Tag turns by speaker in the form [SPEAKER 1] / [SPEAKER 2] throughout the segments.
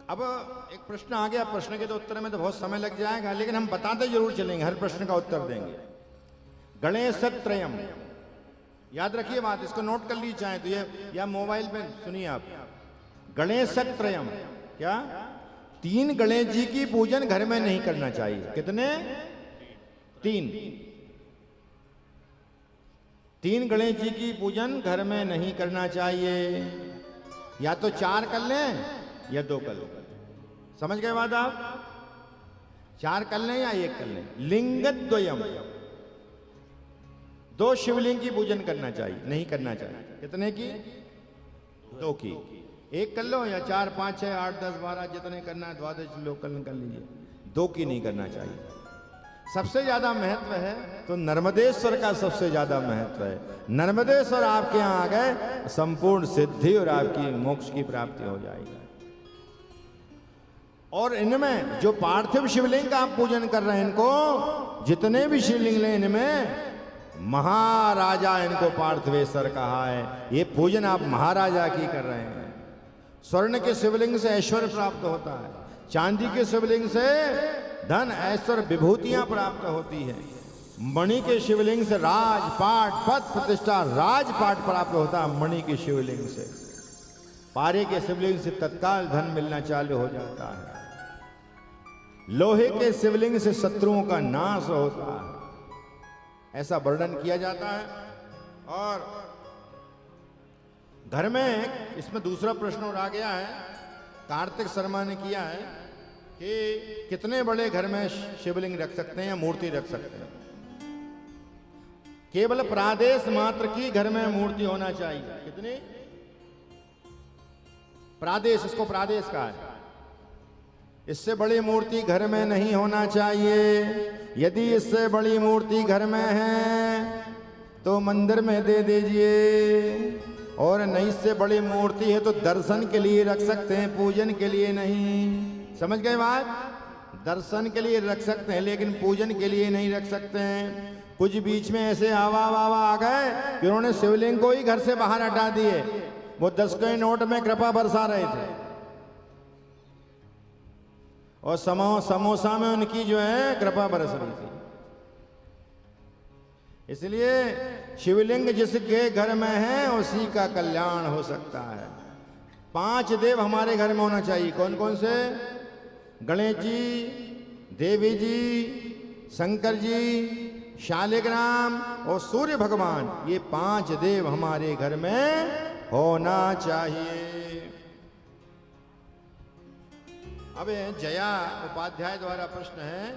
[SPEAKER 1] अब एक प्रश्न आ गया, प्रश्न के तो उत्तर में तो बहुत समय लग जाएगा, लेकिन हम बताते जरूर चलेंगे, हर प्रश्न का उत्तर देंगे। गणेशत्रयम, याद रखिए बात, इसको नोट कर लीजिए चाहे तो, ये या मोबाइल पे सुनिए आप। गणेशत्रयम क्या? 3 गणेश जी की पूजन घर में नहीं करना चाहिए। कितने? 3 गणेश जी की पूजन घर में नहीं करना चाहिए। या तो 4 कर लें या 2 कर लें। समझ गए बात आप? 4 कर लें या 1 कर लें। लिंगद्वयम, 2 शिवलिंग की पूजन करना चाहिए, नहीं करना चाहिए। कितने की? 2 की। 1 कर लो या 4, 5, 6, 8, 10, 12 जितने करना है, द्वादश लोग कर लीजिए। 2 की नहीं करना चाहिए। सबसे ज्यादा महत्व है तो नर्मदेश्वर का सबसे ज्यादा महत्व है। नर्मदेश्वर आपके यहां आ गए, संपूर्ण सिद्धि और आपकी मोक्ष की प्राप्ति हो जाएगी। और इनमें जो पार्थिव शिवलिंग का आप पूजन कर रहे हैं, इनको जितने भी शिवलिंग लें, इनमें महाराजा इनको पार्थिवेश्वर कहा है। ये पूजन आप महाराजा की कर रहे हैं। स्वर्ण के शिवलिंग से ऐश्वर्य प्राप्त होता है, चांदी के शिवलिंग से धन ऐश्वर्य विभूतियां प्राप्त होती है, मणि के शिवलिंग से राजपाट पद प्रतिष्ठा राजपाट प्राप्त होता है। मणि के शिवलिंग से, पारे के शिवलिंग से तत्काल धन मिलना चालू हो जाता है। लोहे के शिवलिंग से शत्रुओं का नाश होता है, ऐसा वर्णन किया जाता है। और घर में इसमें दूसरा प्रश्न और आ गया है, कार्तिक शर्मा ने किया है कि कितने बड़े घर में शिवलिंग रख सकते हैं या मूर्ति रख सकते हैं। केवल प्रादेश मात्र की घर में मूर्ति होना चाहिए। कितनी? प्रादेश, इसको प्रादेश कहा है। इससे बड़ी मूर्ति घर में नहीं होना चाहिए। यदि इससे बड़ी मूर्ति घर में है तो मंदिर में दे दीजिए, और नहीं इससे बड़ी मूर्ति है तो दर्शन के लिए रख सकते हैं, पूजन के लिए नहीं। समझ गए बात? दर्शन के लिए रख सकते हैं लेकिन पूजन के लिए नहीं रख सकते हैं। कुछ बीच में ऐसे आवा आ गए कि उन्होंने शिवलिंग को ही घर से बाहर हटा दिए। वो 10 के नोट में कृपा बरसा रहे थे और समोसा में उनकी जो है कृपा बरस रही थी। इसलिए शिवलिंग जिसके घर में है उसी का कल्याण हो सकता है। 5 देव हमारे घर में होना चाहिए। कौन कौन से? गणेश जी, देवी जी, शंकर जी, शालिग्राम और सूर्य भगवान, ये 5 देव हमारे घर में होना चाहिए। अब जया उपाध्याय द्वारा प्रश्न है,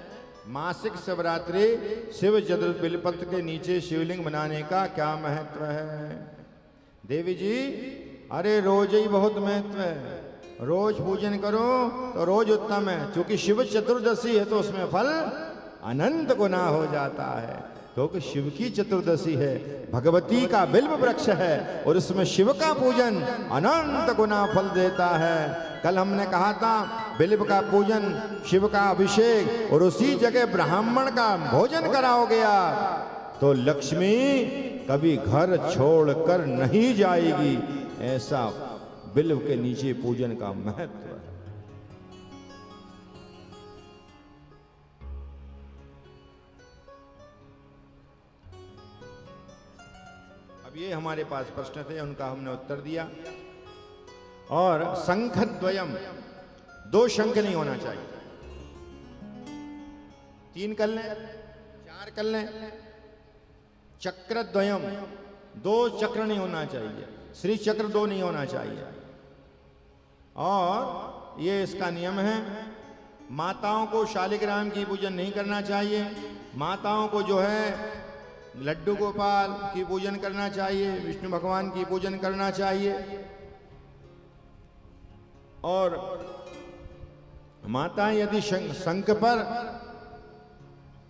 [SPEAKER 1] मासिक शिवरात्रि शिव चतुर्थ बिलपत्र के नीचे शिवलिंग बनाने का क्या महत्व है? देवी जी, अरे रोज ही बहुत महत्व है। रोज पूजन करो तो रोज उत्तम है, क्योंकि शिव चतुर्दशी है तो उसमें फल अनंत गुना हो जाता है। क्योंकि शिव की चतुर्दशी है, भगवती का बिल्व वृक्ष है और इसमें शिव का पूजन अनंत गुना फल देता है। कल हमने कहा था बिल्व का पूजन, शिव का अभिषेक और उसी जगह ब्राह्मण का भोजन कराओगे आप तो लक्ष्मी कभी घर छोड़कर नहीं जाएगी। ऐसा बिल्व के नीचे पूजन का महत्व है। अब ये हमारे पास प्रश्न थे, उनका हमने उत्तर दिया। और शंखद्वयम, 2 शंख नहीं होना चाहिए। 3 कर लें, 4 कर लें। चक्रद्वयम, 2 चक्र नहीं होना चाहिए। श्री चक्र 2 नहीं होना चाहिए। और ये इसका नियम है। माताओं को शालिग्राम की पूजन नहीं करना चाहिए। माताओं को जो है लड्डू गोपाल की पूजन करना चाहिए, विष्णु भगवान की पूजन करना चाहिए। और माताएं यदि शंख पर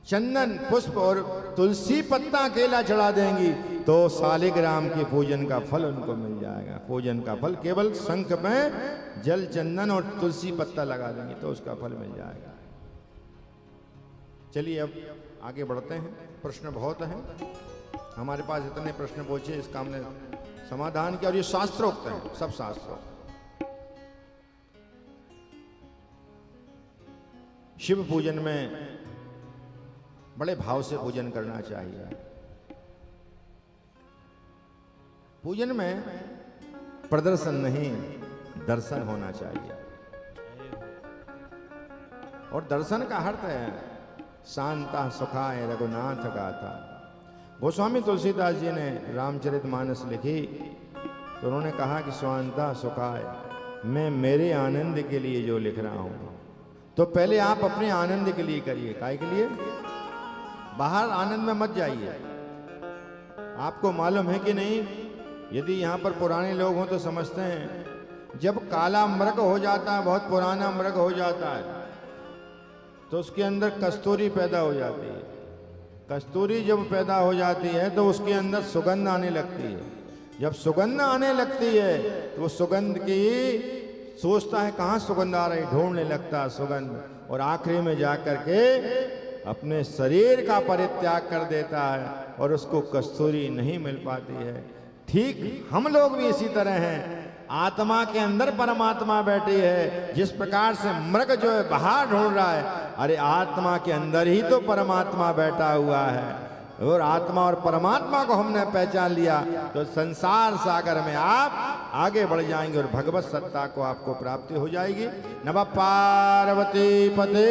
[SPEAKER 1] चंदन पुष्प और तुलसी पत्ता केला चढ़ा देंगी तो शालिग्राम के पूजन का फल उनको मिल जाएगा। पूजन का फल केवल शंख में जल चंदन और तुलसी पत्ता लगा देंगे तो उसका फल मिल जाएगा। चलिए अब आगे बढ़ते हैं। प्रश्न बहुत हैं हमारे पास, इतने प्रश्न पूछे, इसका हमने समाधान किया। और ये शास्त्रोक्त है, सब शास्त्रोक्त। शिव पूजन में बड़े भाव से पूजन करना चाहिए। पूजन में प्रदर्शन नहीं, दर्शन होना चाहिए। और दर्शन का अर्थ है शांता सुखाय रघुनाथ गाथा। गोस्वामी तुलसीदास जी ने रामचरितमानस लिखी तो उन्होंने कहा कि स्वांता सुखाय, मैं मेरे आनंद के लिए जो लिख रहा हूं, तो पहले आप अपने आनंद के लिए करिए। काय के लिए? बाहर आनंद में मत जाइए। आपको मालूम है कि नहीं, यदि यहाँ पर पुराने लोग हों तो समझते हैं, जब काला मृग हो जाता है, बहुत पुराना मृग हो जाता है, तो उसके अंदर कस्तूरी पैदा हो जाती है। कस्तूरी जब पैदा हो जाती है तो उसके अंदर सुगंध आने लगती है। जब सुगंध आने लगती है तो वो सुगंध की सोचता है कहाँ सुगंध आ रही, ढूंढने लगता है सुगंध, और आखिरी में जाकर के अपने शरीर का परित्याग कर देता है और उसको कस्तूरी नहीं मिल पाती है। ठीक हम लोग भी इसी तरह हैं। आत्मा के अंदर परमात्मा बैठी है। जिस प्रकार से मृग जो है बाहर ढूंढ रहा है, अरे आत्मा के अंदर ही तो परमात्मा बैठा हुआ है। और आत्मा और परमात्मा को हमने पहचान लिया तो संसार सागर में आप आगे बढ़ जाएंगे और भगवत सत्ता को आपको प्राप्ति हो जाएगी। नमः पार्वती पते।